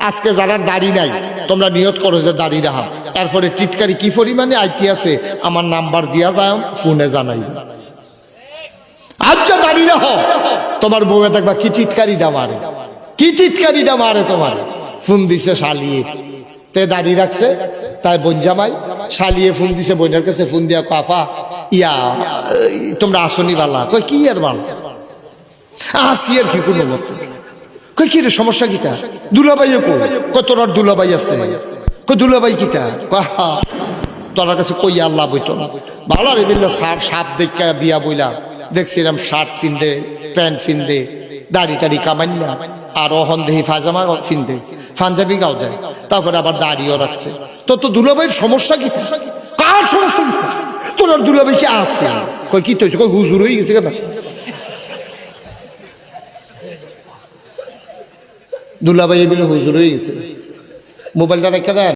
আজকে যারা দাড়ি নাই তোমরা নিয়ত করো যে দাড়ি রাখা, এরপরে টিটকারি কি পরিমাণে আইতি আছে আমার নাম্বার দিয়া যায়, ফোনে জানাই। আচ্ছা দাড়ি রাখো, তোমার বউয়ে দেখবা কি টিটকারিটা মারে, কি টিটকারিটা মারে তোমার। ফোন দিছে শালিয়ে, তে দাড়ি রাখছে তাই বোন জামাই, শালিয়ে ফোন দিছে বোনের কাছে, ফোন দিয়া কাফা ইয়া তোমরা আসনি বালা, কই কি আর বাল আসি আর কি কোনো মত, কই কি রে সমস্যা কিতা, দুলাভাইও কই তোর দুলাভাই আছে, কই দুলাভাই কিতা, কহা তোর কাছে কই আল্লাহ বইতো না ভালো রে বিল্লা সাপ সাপ দেখা বিয়া বইলা দেখছিলাম, শার্ট ফিনদে প্যান্ট ফিনদে দাড়ি টাড়ি কামাই না, আর অহন দেহি ফাজামা ফিনদে পাঞ্জাবি গাও দেয়, তারপরে আবার দাড়িও রাখছে। তো দুলাভাইয়ের সমস্যা কি, কার সমস্যা কি, তোর দুলাভাই কি আছে, কই কি তো কই হুজুর হয়ে গেছে কেন, দুলাভাই এগুলো হুজুর হয়ে গেছে, মোবাইলটা রেখে দেয়।